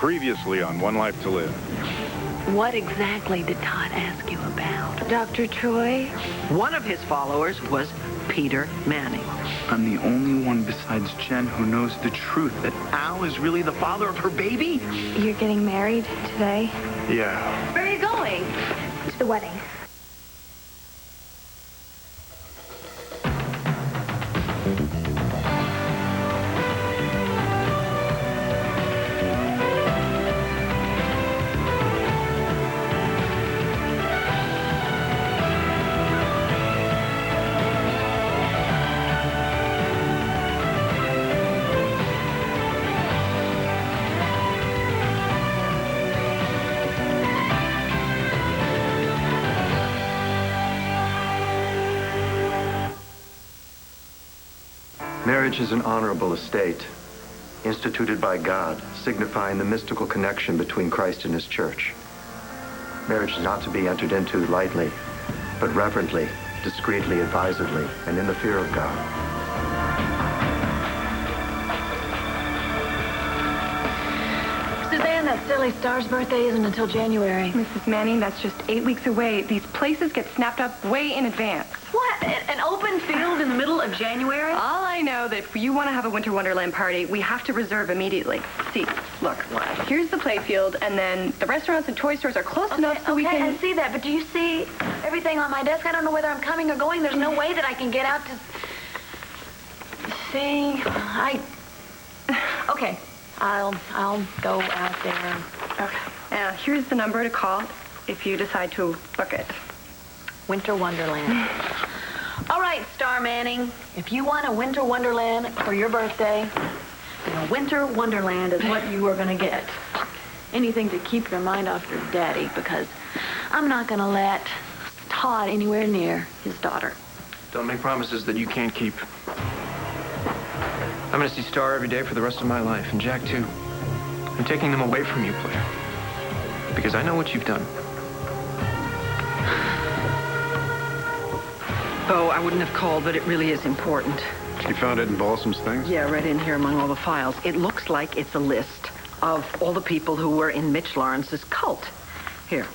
Previously on One Life to Live. What exactly did Todd ask you about? Dr. Troy? One of his followers was Peter Manning. I'm the only one besides Jen who knows the truth, that Al is really the father of her baby? You're getting married today? Yeah. Where are you going? To the wedding. Marriage is an honorable estate, instituted by God, signifying the mystical connection between Christ and his church. Marriage is not to be entered into lightly, but reverently, discreetly, advisedly, and in the fear of God. Suzanne, that silly Star's birthday isn't until January. Mrs. Manning, that's just 8 weeks away. These places get snapped up way in advance. What? An open field in the middle of January? All I know that if you want to have a Winter Wonderland party, we have to reserve immediately. See, look, here's the playfield, and then the restaurants and toy stores are close enough so we can... I see that, but do you see everything on my desk? I don't know whether I'm coming or going. There's no way that I can get out to... See, Okay, I'll go out there. Okay. Here's the number to call if you decide to book it. Winter Wonderland. All right, Star Manning, if you want a Winter Wonderland for your birthday, then a Winter Wonderland is what you are going to get. Anything to keep your mind off your daddy, because I'm not going to let Todd anywhere near his daughter. Don't make promises that you can't keep. I'm going to see Star every day for the rest of my life, and Jack, too. I'm taking them away from you, Claire, because I know what you've done. Oh, I wouldn't have called, but it really is important. You found it in Balsam's things? Yeah, right in here among all the files. It looks like it's a list of all the people who were in Mitch Lawrence's cult. Here.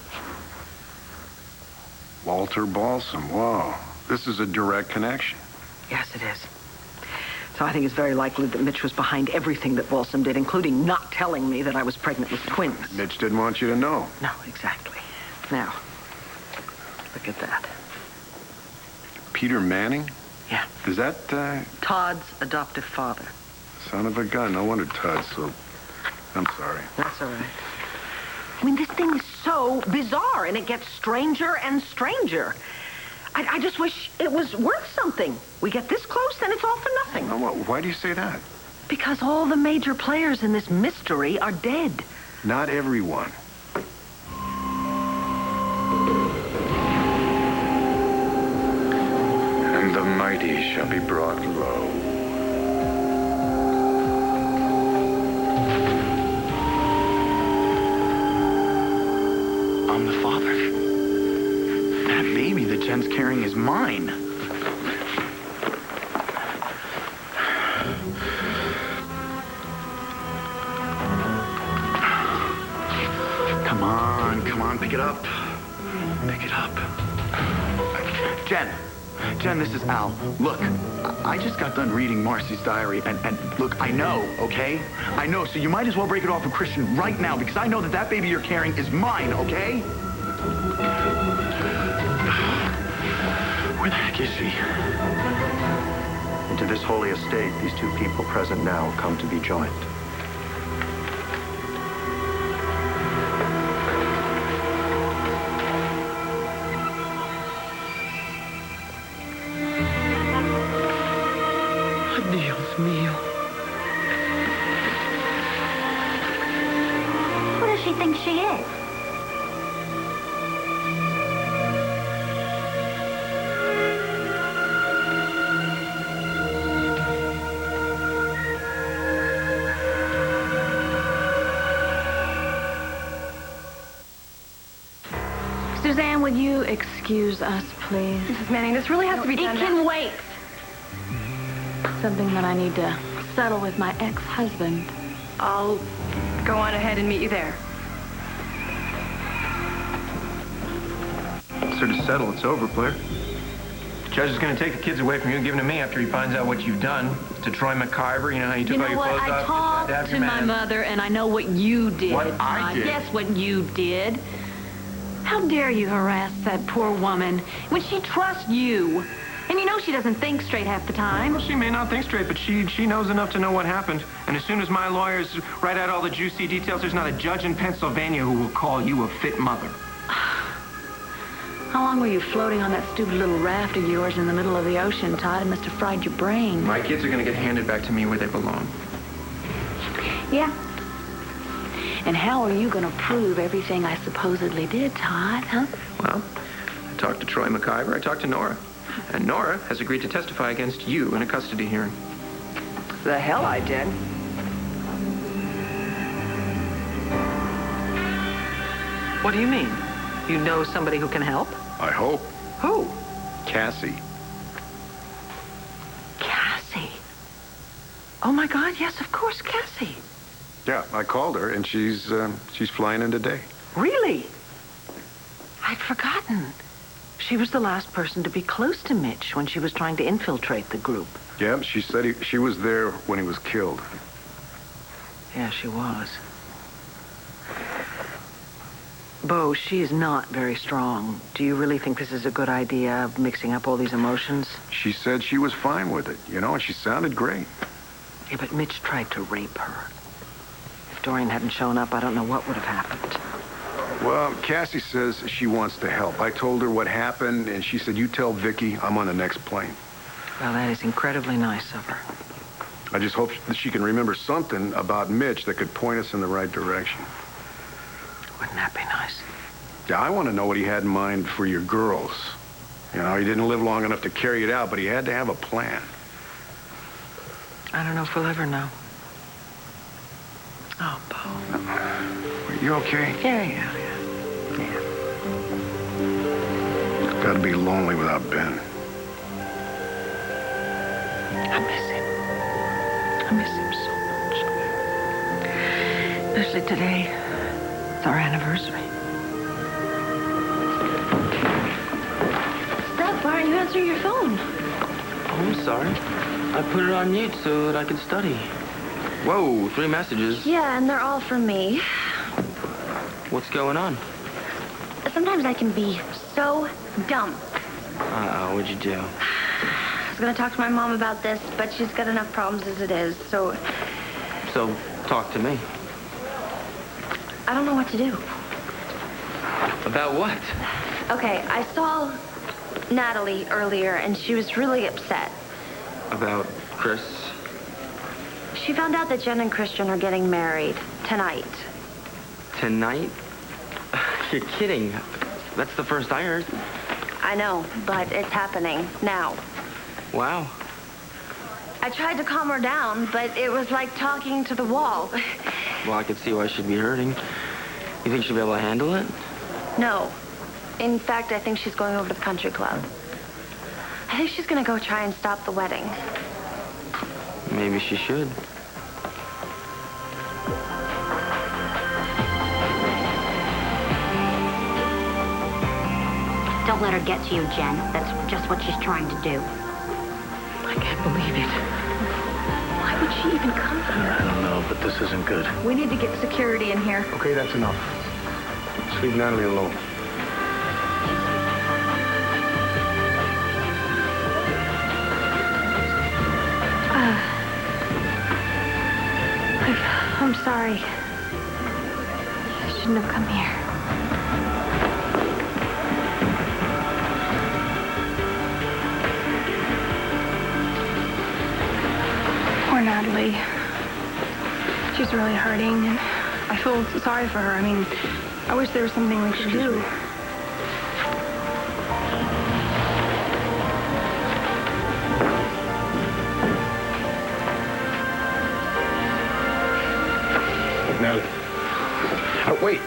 Walter Balsam. Wow. This is a direct connection. Yes, it is. So I think it's very likely that Mitch was behind everything that Balsam did, including not telling me that I was pregnant with twins. Mitch didn't want you to know. No, exactly. Now, look at that. Peter Manning? Yeah. Is that, Todd's adoptive father. son of a gun? No wonder Todd's so... I'm sorry. That's all right. I mean, this thing is so bizarre, and it gets stranger and stranger. I just wish it was worth something. We get this close, then it's all for nothing. Why do you say that? Because all the major players in this mystery are dead. Not everyone. And the mighty shall be brought low. I'm the father. That baby that Jen's carrying is mine. Come on, pick it up. Pick it up. Jen, this is Al. Look, I just got done reading Marcy's diary, and look, I know, okay? I know, so you might as well break it off with Christian right now, because I know that baby you're carrying is mine, okay? Where the heck is she? Into this holy estate, these two people present now come to be joined. Dios mío. Who does she think she is? Suzanne, would you excuse us, please? Mrs. Manning, this really has to be done It now. can wait. Something that I need to settle with my ex-husband. I'll go on ahead and meet you there. So to settle, it's over, Blair. The judge is going to take the kids away from you and give them to me after he finds out what you've done to Troy McIver. You know how you took all your clothes I off? talked Have to your my man. mother, and I know what you did. What I did? Yes, what you did. How dare you harass that poor woman when she trusts you? And you know she doesn't think straight half the time. Well, she may not think straight, but she knows enough to know what happened. And as soon as my lawyers write out all the juicy details, there's not a judge in Pennsylvania who will call you a fit mother. How long were you floating on that stupid little raft of yours in the middle of the ocean, Todd? It must have fried your brain. My kids are going to get handed back to me where they belong. Yeah. And how are you going to prove everything I supposedly did, Todd, huh? Well, I talked to Troy McIver, I talked to Nora. And Nora has agreed to testify against you in a custody hearing. The hell I did. What do you mean? You know somebody who can help? I hope. Who? Cassie. Cassie. Oh, my God, yes, of course, Cassie. Yeah, I called her, and she's flying in today. Really? I'd forgotten. She was the last person to be close to Mitch when she was trying to infiltrate the group. Yeah, she said she was there when he was killed. Yeah, she was. Bo, she's not very strong. Do you really think this is a good idea, mixing up all these emotions? She said she was fine with it, and she sounded great. Yeah, but Mitch tried to rape her. If Dorian hadn't shown up, I don't know what would have happened. Well, Cassie says she wants to help. I told her what happened, and she said, you tell Vicky I'm on the next plane. Well, that is incredibly nice of her. I just hope that she can remember something about Mitch that could point us in the right direction. Wouldn't that be nice? Yeah, I want to know what he had in mind for your girls. He didn't live long enough to carry it out, but he had to have a plan. I don't know if we'll ever know. Oh, Bo. You okay? Yeah. It's got to be lonely without Ben. I miss him. I miss him so much. Especially today. It's our anniversary. Steph, why aren't you answering your phone? Oh, I'm sorry. I put it on mute so that I could study. Whoa, 3 messages. Yeah, and they're all from me. What's going on? Sometimes I can be so dumb. Uh-oh, what'd you do? I was gonna talk to my mom about this, but she's got enough problems as it is, so So, talk to me. I don't know what to do. About what? Okay, I saw Natalie earlier, and she was really upset. About Chris? She found out that Jen and Christian are getting married tonight. Tonight? You're kidding. That's the first I heard. I know, but it's happening now. Wow. I tried to calm her down, but it was like talking to the wall. Well, I could see why she'd be hurting. You think she'll be able to handle it? No. In fact, I think she's going over to the country club. I think she's gonna go try and stop the wedding. Maybe she should. Don't let her get to you, Jen. That's just what she's trying to do. I can't believe it. Why would she even come here? I don't know, but this isn't good. We need to get security in here. Okay, that's enough. Just leave Natalie alone. I'm sorry. I shouldn't have come here. Poor Natalie. She's really hurting, and I feel sorry for her. I mean, I wish there was something we could do. Natalie. Oh, wait.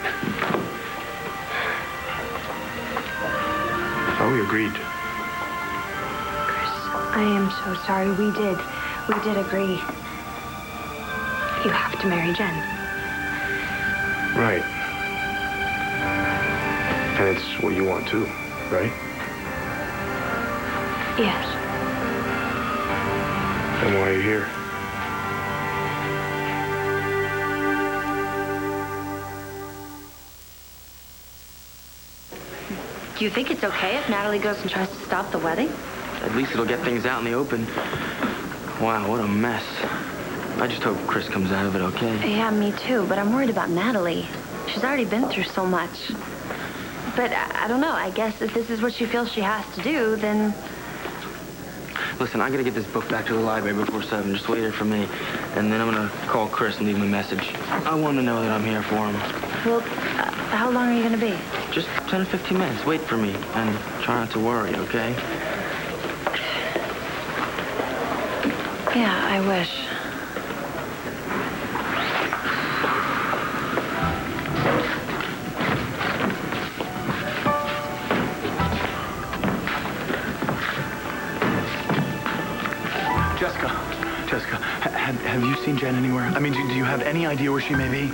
Oh, we agreed. Chris, I am so sorry. We did agree. You have to marry Jen. Right. And it's what you want too, right? Yes. Then why are you here? Do you think it's okay if Natalie goes and tries to stop the wedding? At least it'll get things out in the open. Wow, what a mess. I just hope Chris comes out of it okay. Yeah, me too, but I'm worried about Natalie. She's already been through so much. But I don't know, I guess if this is what she feels she has to do, then... Listen, I gotta get this book back to the library before 7. Just wait here for me. And then I'm gonna call Chris and leave him a message. I want him to know that I'm here for him. Well, how long are you gonna be? Just 10 to 15 minutes. Wait for me. And try not to worry, okay? Yeah, I wish. Jessica, have you seen Jen anywhere? I mean, do you have any idea where she may be?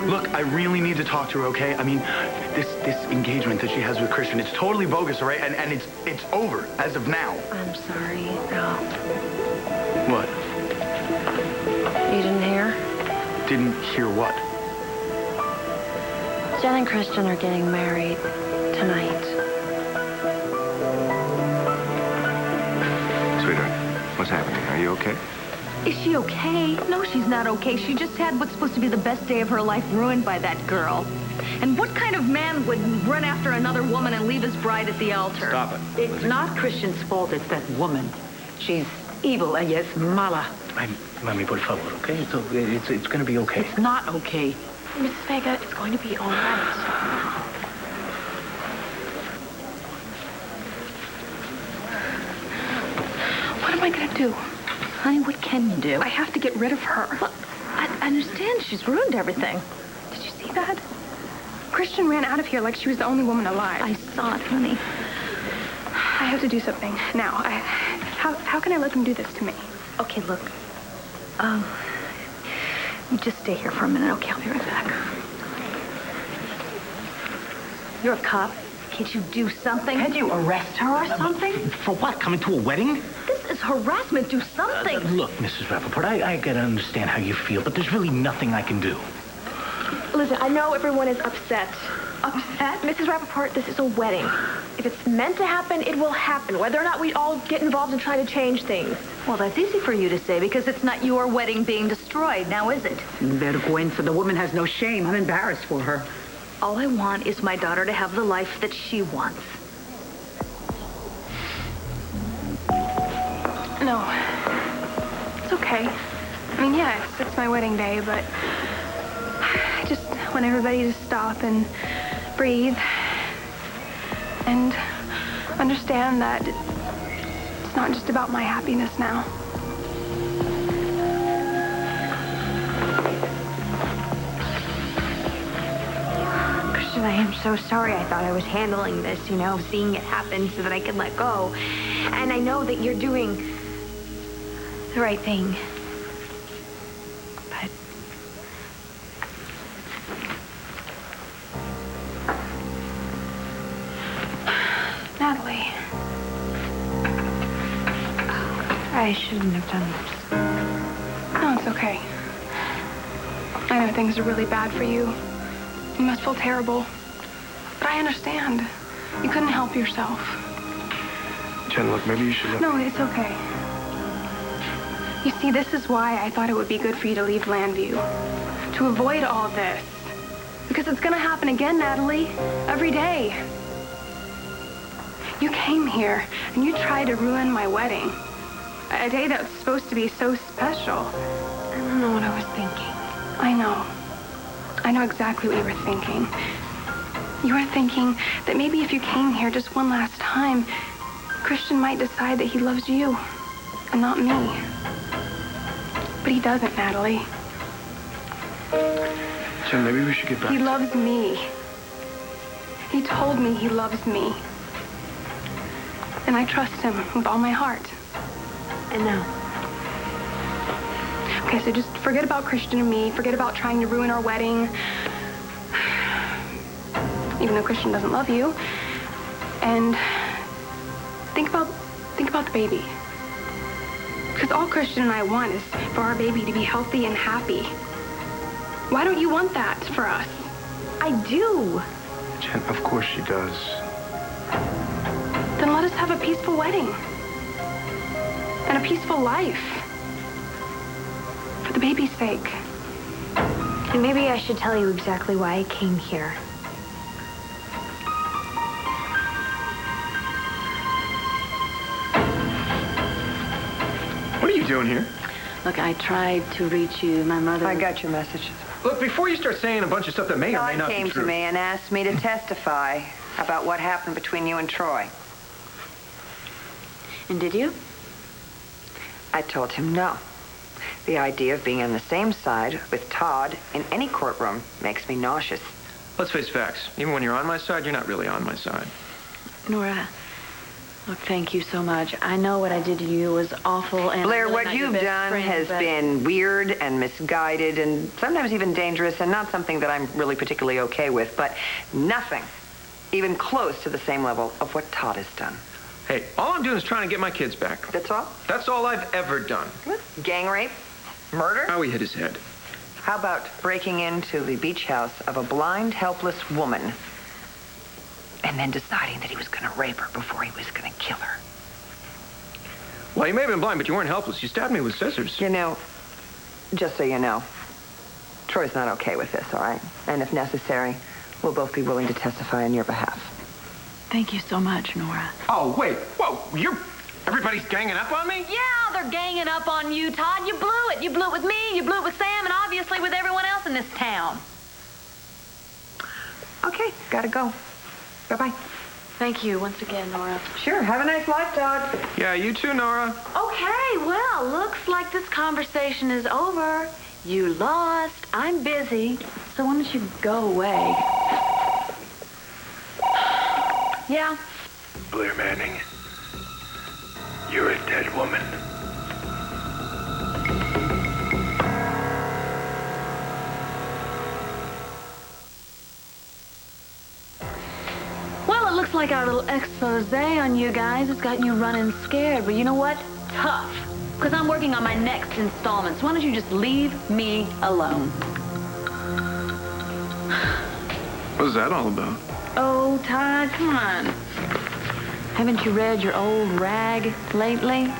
Look, I really need to talk to her, okay? I mean, this engagement that she has with Christian, it's totally bogus, all right? And it's over as of now. I'm sorry, Al. What? You didn't hear? Didn't hear what? Jen and Christian are getting married tonight. Sweetheart, what's happening? Are you okay? Is she okay? No, she's not okay. She just had what's supposed to be the best day of her life ruined by that girl. And what kind of man would run after another woman and leave his bride at the altar? Stop it. It's not Christian's fault, it's that woman. She's evil, ella es mala. Mami, por favor, okay? It's going to be okay. It's not okay. Miss Vega, it's going to be all right. What am I gonna do? Honey, what can you do? I have to get rid of her. Well, I understand. She's ruined everything. Did you see that? Christian ran out of here like she was the only woman alive. I saw it, honey. I have to do something now. How can I let them do this to me? Okay, look. You just stay here for a minute, okay? I'll be right back. You're a cop. Can't you do something? Can't you arrest her or something? For what? Coming to a wedding? This is harassment. Do something. Look, Mrs. Rappaport, I gotta understand how you feel, but there's really nothing I can do. Listen, I know everyone is upset. Upset? Mrs. Rappaport, this is a wedding. If it's meant to happen, it will happen, whether or not we all get involved and try to change things. Well, that's easy for you to say because it's not your wedding being destroyed, now is it? Vergüenza. The woman has no shame. I'm embarrassed for her. All I want is my daughter to have the life that she wants. No. It's okay. I mean, yeah, it's my wedding day, but I just want everybody to stop and breathe and understand that it's not just about my happiness now. Christian, I am so sorry. I thought I was handling this, seeing it happen so that I could let go. And I know that you're doing the right thing. But Natalie. I shouldn't have done this. No, it's okay. I know things are really bad for you. You must feel terrible. But I understand. You couldn't help yourself. Jen, look, maybe you should let... No, it's okay. You see, this is why I thought it would be good for you to leave Landview. To avoid all this. Because it's gonna happen again, Natalie. Every day. You came here and you tried to ruin my wedding. A day that was supposed to be so special. I don't know what I was thinking. I know. I know exactly what you were thinking. You were thinking that maybe if you came here just one last time, Christian might decide that he loves you and not me. But he doesn't, Natalie. Jen, maybe we should get back. He loves me. He told me he loves me. And I trust him with all my heart. I know. Okay, Okay, so just forget about Christian and me. Forget about trying to ruin our wedding. Even though Christian doesn't love you. And think about the baby. Because all Christian and I want is for our baby to be healthy and happy. Why don't you want that for us? I do. Jen, of course she does. Then let us have a peaceful wedding. And a peaceful life. For the baby's sake. And maybe I should tell you exactly why I came here. What are you doing here? Look, I tried to reach you. My mother... I got your message. Look, before you start saying a bunch of stuff that may or may Todd not be came true. to me and asked me to testify about what happened between you and Troy. And did you? I told him no. The idea of being on the same side with Todd in any courtroom makes me nauseous. Let's face facts. Even when you're on my side, you're not really on my side. Nora, look, thank you so much. I know what I did to you was awful, and Blair, I'm really what not your you've best done friend, has but- been weird and misguided and sometimes even dangerous and not something that I'm really particularly okay with, but nothing even close to the same level of what Todd has done. Hey, all I'm doing is trying to get my kids back. That's all? That's all I've ever done. Gang rape? Murder? How he hit his head. How about breaking into the beach house of a blind, helpless woman and then deciding that he was going to rape her before he was going to kill her? Well, you may have been blind, but you weren't helpless. You stabbed me with scissors. You know, just so you know, Troy's not okay with this, all right? And if necessary, we'll both be willing to testify on your behalf. Thank you so much, Nora. Oh, wait. Whoa, everybody's ganging up on me? Yeah, they're ganging up on you, Todd. You blew it. You blew it with me, you blew it with Sam, and obviously with everyone else in this town. Okay, gotta go. Bye-bye. Thank you once again, Nora. Sure, have a nice life, Todd. Yeah, you too, Nora. Okay, well, looks like this conversation is over. You lost. I'm busy. So why don't you go away? Yeah. Blair Manning, you're a dead woman. Well, it looks like our little expose on you guys has gotten you running scared. But you know what? Tough. Because I'm working on my next installment. So why don't you just leave me alone? What was that all about? Oh, Todd, come on. Haven't you read your old rag lately?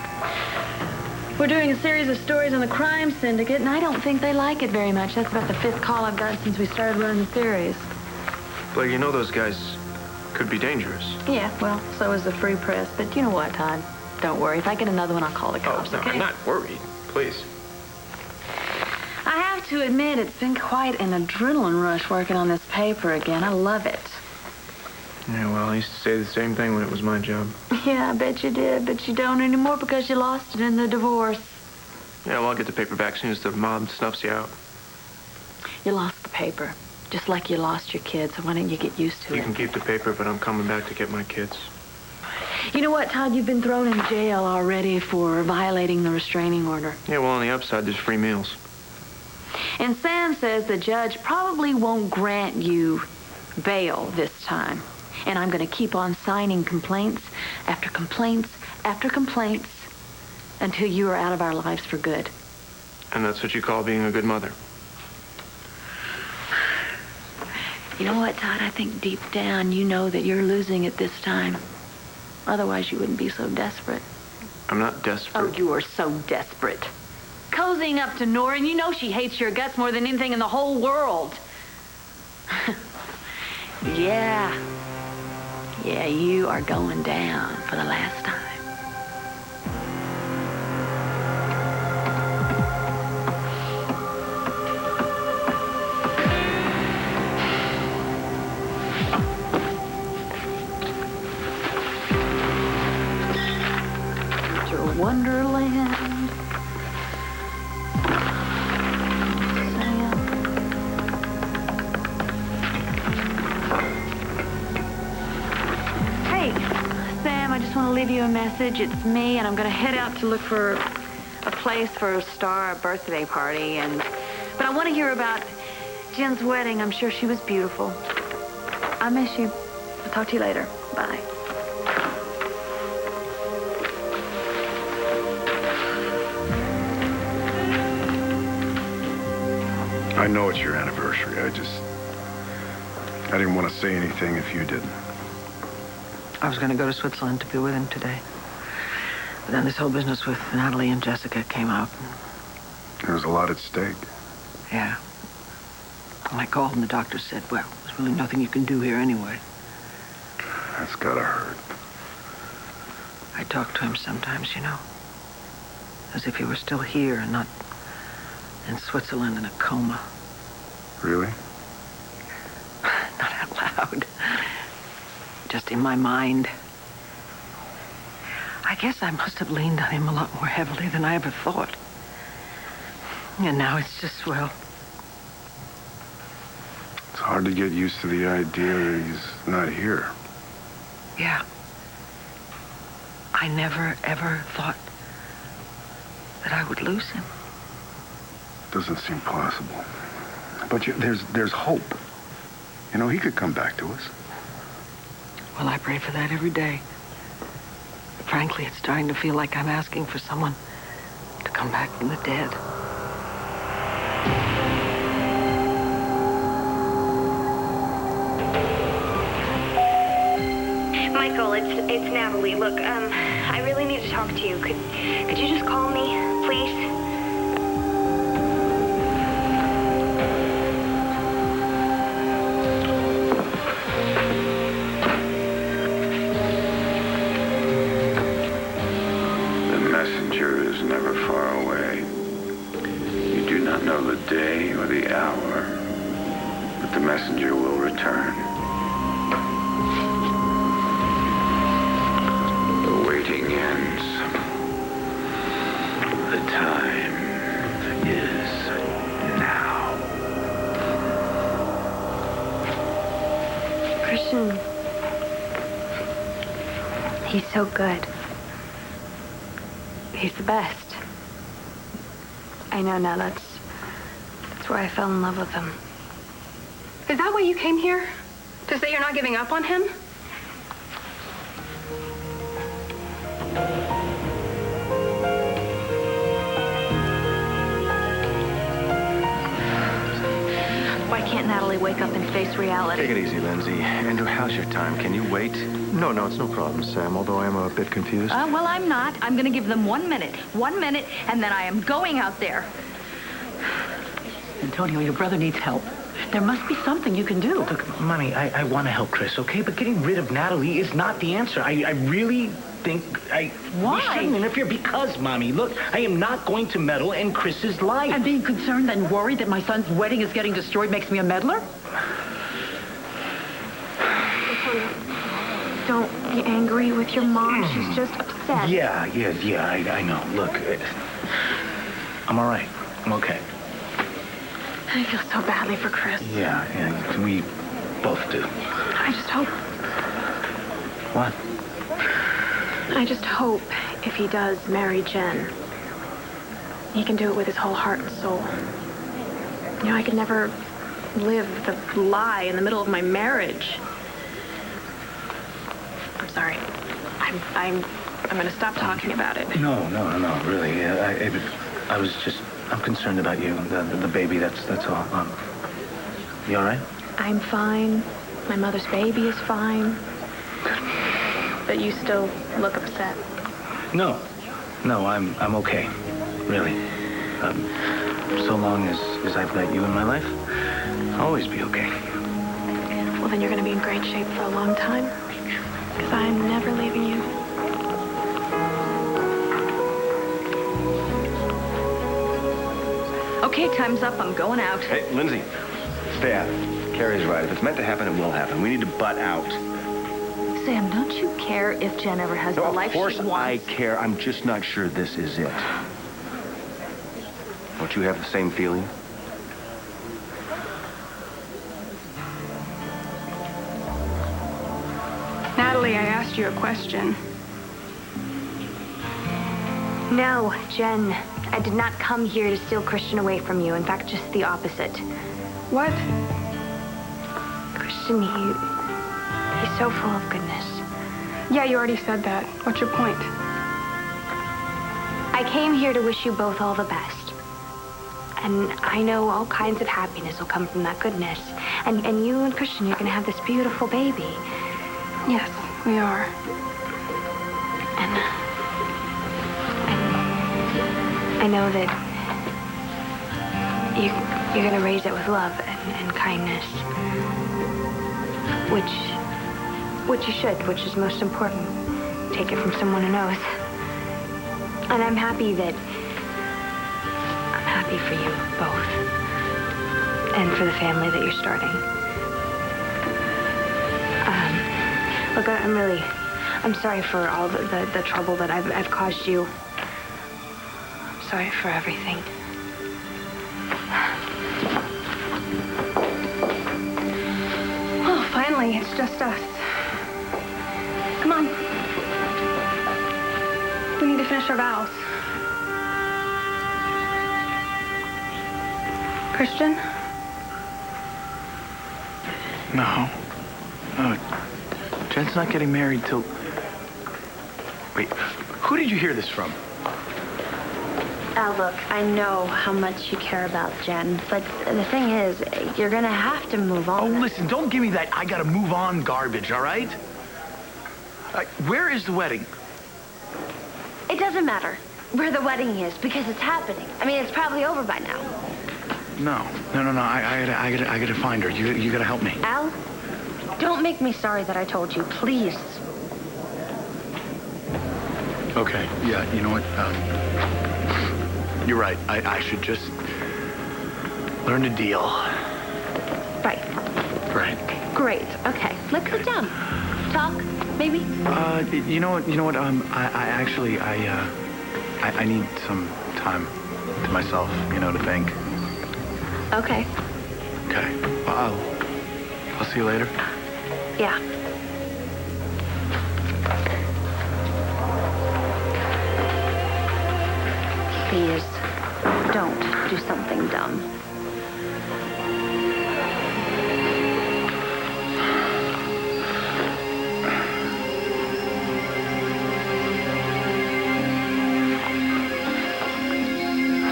We're doing a series of stories on the crime syndicate, and I don't think they like it very much. That's about the 5th call I've gotten since we started running the series. Blair, you know those guys could be dangerous. Yeah, well, so is the free press. But you know what, Todd? Don't worry. If I get another one, I'll call the cops, no, okay? I'm not worried. Please. I have to admit, it's been quite an adrenaline rush working on this paper again. I love it. Yeah, well, I used to say the same thing when it was my job. Yeah, I bet you did, but you don't anymore because you lost it in the divorce. Yeah, well, I'll get the paper back as soon as the mob snuffs you out. You lost the paper, just like you lost your kids, so why don't you get used to You it? can keep the paper, but I'm coming back to get my kids. You know what, Todd? You've been thrown in jail already for violating the restraining order. Yeah, well, on the upside, there's free meals. And Sam says the judge probably won't grant you bail this time. And I'm going to keep on signing complaints after complaints after complaints until you are out of our lives for good. And that's what you call being a good mother. You know what, Todd? I think deep down you know that you're losing it this time. Otherwise, you wouldn't be so desperate. I'm not desperate. Oh, you are so desperate. Cozying up to Nora, and you know she hates your guts more than anything in the whole world. Yeah, you are going down for the last time. Winter Wonderland. Sam. Hey, Sam, I just want to leave you a message. It's me, and I'm going to head out to look for a place for Star birthday party, but I want to hear about Jen's wedding. I'm sure she was beautiful. I miss you. I'll talk to you later. Bye. I know it's your anniversary. I didn't want to say anything if you didn't. I was going to go to Switzerland to be with him today. But then this whole business with Natalie and Jessica came up. There was a lot at stake. Yeah. When I called and the doctor said, well, there's really nothing you can do here anyway. That's gotta hurt. I talk to him sometimes, you know. As if he were still here and not in Switzerland in a coma. Really? Not out loud. Just in my mind. I guess I must have leaned on him a lot more heavily than I ever thought. And now it's just, well... It's hard to get used to the idea that he's not here. Yeah. I never, ever thought that I would lose him. Doesn't seem possible. But there's hope. You know, he could come back to us. Well, I pray for that every day. Frankly, it's starting to feel like I'm asking for someone to come back from the dead. Michael, it's Natalie. Look, I really need to talk to you. Could you just call me, please? The messenger is never far away. You do not know the day or the hour, but the messenger will return. The waiting ends. The time is now. Christian, he's so good. He's the best. I know now, that's where I fell in love with him. Is that why you came here? To say you're not giving up on him? Why can't Natalie wake up and face reality? Take it easy, Lindsay. Andrew, how's your time? Can you wait? No, it's no problem, Sam, although I am a bit confused. Well, I'm not. I'm going to give them 1 minute. 1 minute, and then I am going out there. Antonio, your brother needs help. There must be something you can do. Look, Mommy, I want to help Chris, okay? But getting rid of Natalie is not the answer. I really think Why? We shouldn't interfere because, Mommy, look, I am not going to meddle in Chris's life. And being concerned and worried that my son's wedding is getting destroyed makes me a meddler? Don't be angry with your mom. She's just upset. Yeah, I know. Look, I'm all right. I'm okay. I feel so badly for Chris. Yeah, we both do. I just hope. What? I just hope if he does marry Jen, he can do it with his whole heart and soul. You know, I could never live the lie in the middle of my marriage. I'm sorry. I'm going to stop talking about it. No, really. I was just, I'm concerned about you, the baby, that's all. You all right? I'm fine. My mother's baby is fine. But you still look upset. No, I'm okay, really. So long as I've got you in my life, I'll always be okay. Well, then you're going to be in great shape for a long time. Because I'm never leaving you. Okay, time's up. I'm going out. Hey, Lindsay, stay out. Carrie's right. If it's meant to happen, it will happen. We need to butt out. Sam, don't you care if Jen ever has the life she wants? Of course I care. I'm just not sure this is it. Don't you have the same feeling? Natalie, I asked you a question. No, Jen. I did not come here to steal Christian away from you. In fact, just the opposite. What? Christian, he's so full of goodness. Yeah, you already said that. What's your point? I came here to wish you both all the best. And I know all kinds of happiness will come from that goodness. And you and Christian, you're going to have this beautiful baby. Yes, we are. And I know that you're going to raise it with love and kindness. Which you should, which is most important. Take it from someone who knows. And I'm happy for you both. And for the family that you're starting. Look, I'm sorry for all the trouble that I've caused you. I'm sorry for everything. Oh, finally, it's just us. Come on. We need to finish our vows. Christian? No. No. Jen's not getting married till... Wait, who did you hear this from? Al, look, I know how much you care about Jen, but the thing is, you're gonna have to move on. Oh, listen, don't give me that I gotta move on garbage, all right? Where is the wedding? It doesn't matter where the wedding is, because it's happening. I mean, it's probably over by now. No. I gotta find her. You gotta help me. Al, don't make me sorry that I told you, please. Okay, yeah, you know what? You're right. I should just learn to deal. Right. Right. Great. Okay, let's sit down. Talk, maybe? You know what? I need some time to myself, to think. Okay. Okay. Well, I'll see you later. Yeah. Please, don't do something dumb.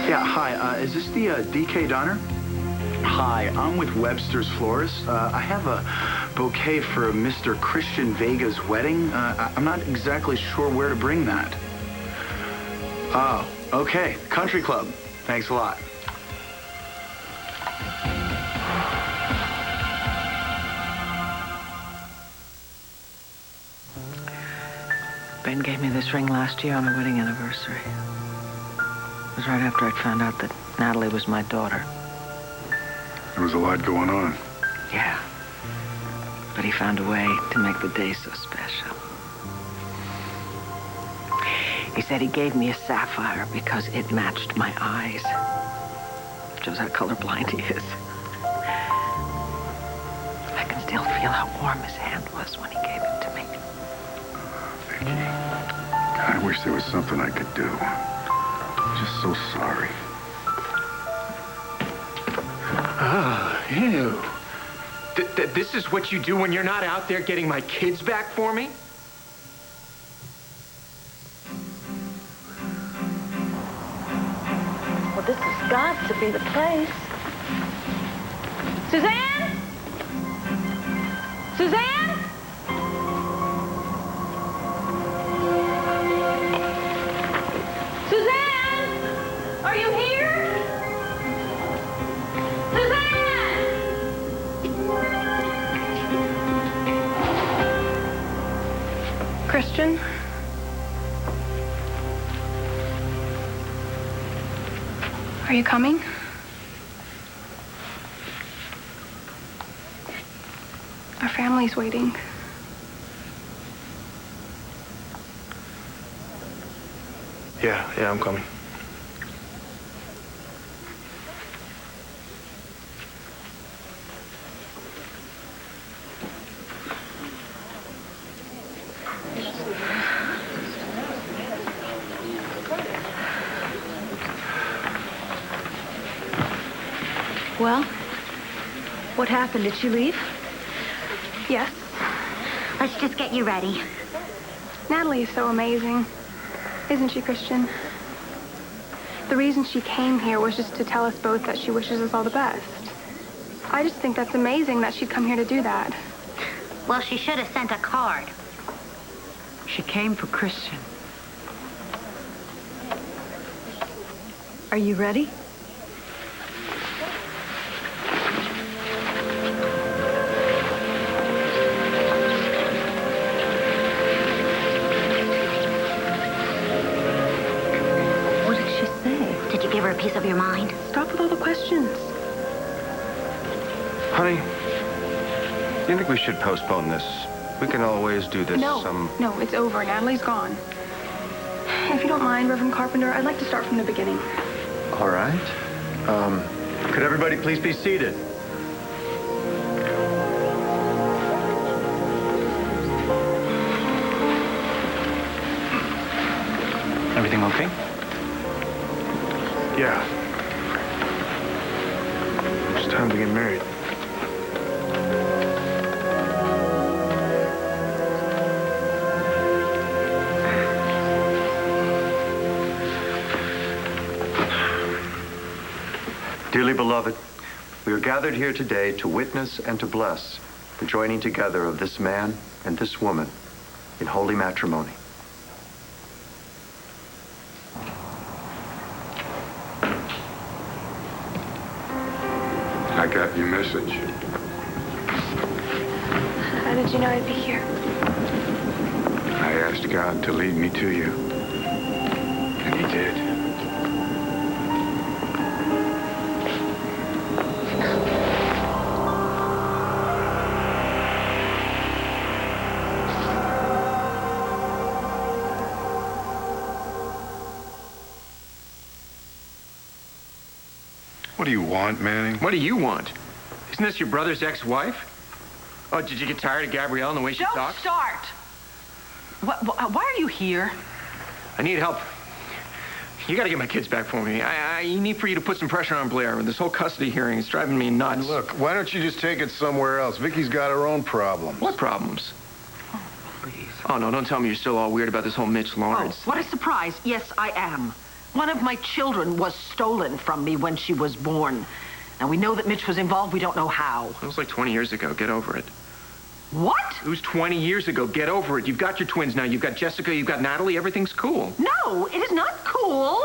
Yeah, hi. Is this the DK Diner? Hi, I'm with Webster's Florist. I have a bouquet for Mr. Christian Vega's wedding. I'm not exactly sure where to bring that. Oh, okay. Country Club. Thanks a lot. Ben gave me this ring last year on our wedding anniversary. It was right after I'd found out that Natalie was my daughter. There was a lot going on. Yeah. But he found a way to make the day so special. He said he gave me a sapphire because it matched my eyes. Shows how colorblind he is. I can still feel how warm his hand was when he gave it to me. Vicky, I wish there was something I could do. I'm just so sorry. Ew. This is what you do when you're not out there getting my kids back for me? Well, this has got to be the place. Suzanne? Suzanne? Suzanne? Are you here? Suzanne! Christian? Are you coming? Our family's waiting. Yeah, I'm coming. Well, what happened? Did she leave? Yes. Let's just get you ready. Natalie is so amazing. Isn't she, Christian? The reason she came here was just to tell us both that she wishes us all the best. I just think that's amazing that she'd come here to do that. Well, she should have sent a card. She came for Christian. Are you ready? What did she say? Did you give her a piece of your mind? Stop with all the questions. Honey, do you think we should postpone this? We can always do this No, it's over. Natalie's gone. If you don't mind, Reverend Carpenter, I'd like to start from the beginning. All right. Could everybody please be seated? Everything okay? Yeah. It's time to get married. Dearly beloved, we are gathered here today to witness and to bless the joining together of this man and this woman in holy matrimony. I got your message. How did you know I'd be here? I asked God to lead me to you. And he did. What do you want, Manning? What do you want? Isn't this your brother's ex-wife? Oh, did you get tired of Gabrielle and the way she Don't talks? start. Why are you here? I need help. You gotta get my kids back for me. I need for you to put some pressure on Blair. This whole custody hearing is driving me nuts. Look, why don't you just take it somewhere else? Vicky's got her own problems. What problems? Oh, please. Oh, no, don't tell me you're still all weird about this whole Mitch Lawrence. Oh, what a surprise. Yes, I am. One of my children was stolen from me when she was born. Now, we know that Mitch was involved. We don't know how. It was like 20 years ago. Get over it. What? It was 20 years ago. Get over it. You've got your twins now. You've got Jessica. You've got Natalie. Everything's cool. No, it is not cool.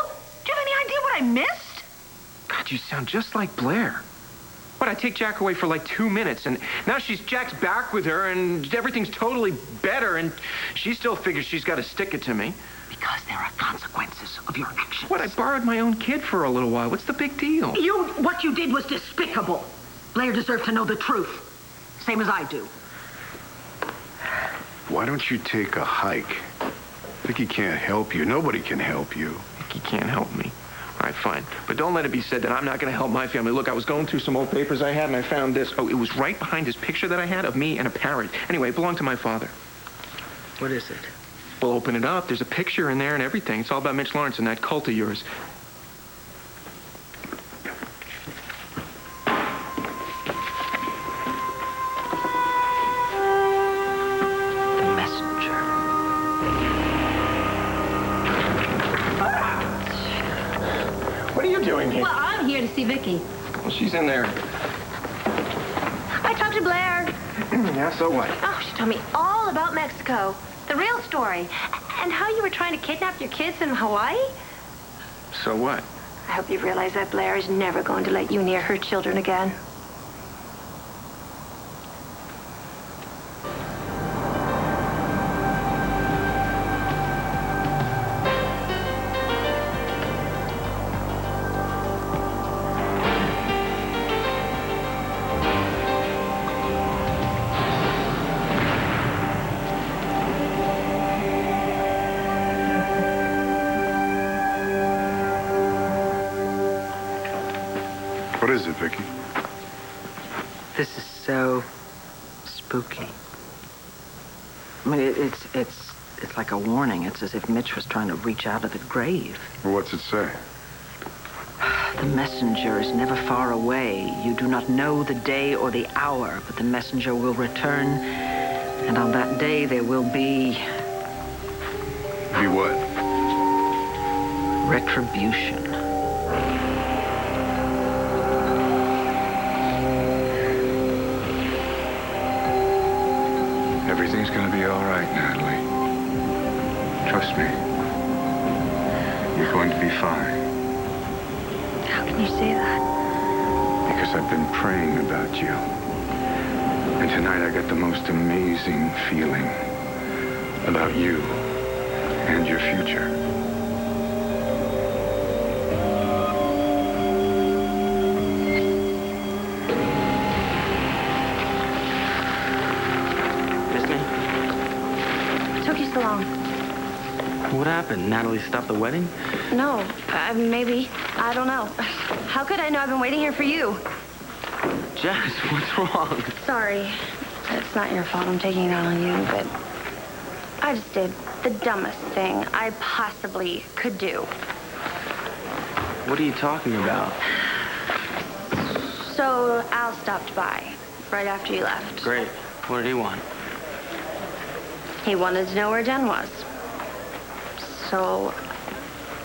Do you have any idea what I missed? God, you sound just like Blair. What, I take Jack away for like 2 minutes, and now Jack's back with her, and everything's totally better, and she still figures she's got to stick it to me. Because there are consequences of your actions. What, I borrowed my own kid for a little while. What's the big deal? What you did was despicable. Blair deserved to know the truth. Same as I do. Why don't you take a hike? Vicky can't help you. Nobody can help you. Vicky can't help me. All right, fine. But don't let it be said that I'm not going to help my family. Look, I was going through some old papers I had, and I found this. Oh, it was right behind this picture that I had of me and a parrot. Anyway, it belonged to my father. What is it? Well, open it up. There's a picture in there and everything. It's all about Mitch Lawrence and that cult of yours. The messenger. What are you doing here? Well, I'm here to see Vicky. Well, she's in there. I talked to Blair. Yeah, so what? Oh, she told me all about Mexico. The real story. And how you were trying to kidnap your kids in Hawaii? So what? I hope you realize that Blair is never going to let you near her children again. What is it, Vicky? This is so spooky. I mean, it's like a warning. It's as if Mitch was trying to reach out of the grave. Well, what's it say? The messenger is never far away. You do not know the day or the hour, but the messenger will return, and on that day there will be... Be what? retribution. Everything's gonna be all right, Natalie. Trust me. You're going to be fine. How can you say that? Because I've been praying about you. And tonight I got the most amazing feeling about you and your future. Miss me? What took you so long? What happened? Natalie stopped the wedding? No, maybe. I don't know. How could I know? I've been waiting here for you. Jess, what's wrong? Sorry. It's not your fault. I'm taking it out on you, but I just did the dumbest thing I possibly could do. What are you talking about? So Al stopped by right after you left. Great. What did he want? He wanted to know where Jen was. So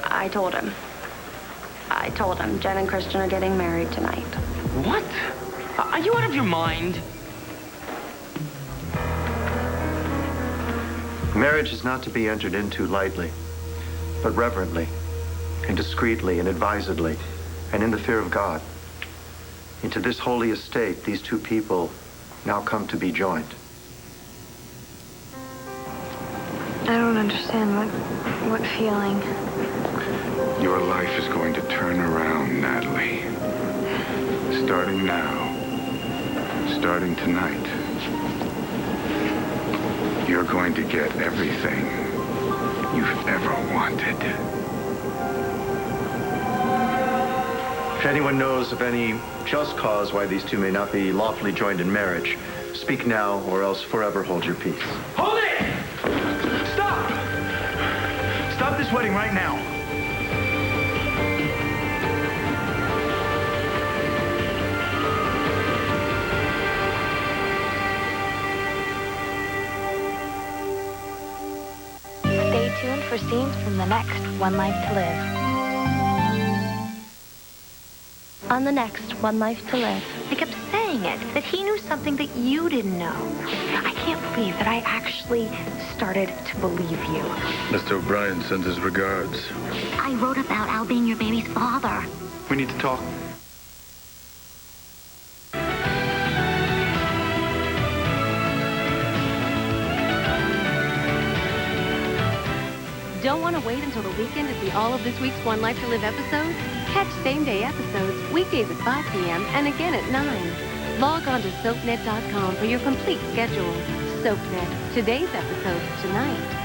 I told him. Jen and Christian are getting married tonight. What? Are you out of your mind? Marriage is not to be entered into lightly, but reverently, and discreetly, and advisedly, and in the fear of God. Into this holy estate, these two people now come to be joined. I don't understand what feeling. Your life is going to turn around, Natalie. Starting now. Starting tonight. You're going to get everything you've ever wanted. If anyone knows of any just cause why these two may not be lawfully joined in marriage, speak now or else forever hold your peace. Hold it! Stop! Stop this wedding right now. Stay tuned for scenes from the next One Life to Live. On the next One Life to Live. I kept saying it, that he knew something that you didn't know. I can't believe that I actually started to believe you. Mr. O'Brien sends his regards. I wrote about Al being your baby's father. We need to talk. Don't want to wait until the weekend to see all of this week's One Life to Live episodes? Catch same-day episodes weekdays at 5 p.m. and again at 9. Log on to SoapNet.com for your complete schedule. SoapNet, today's episode tonight.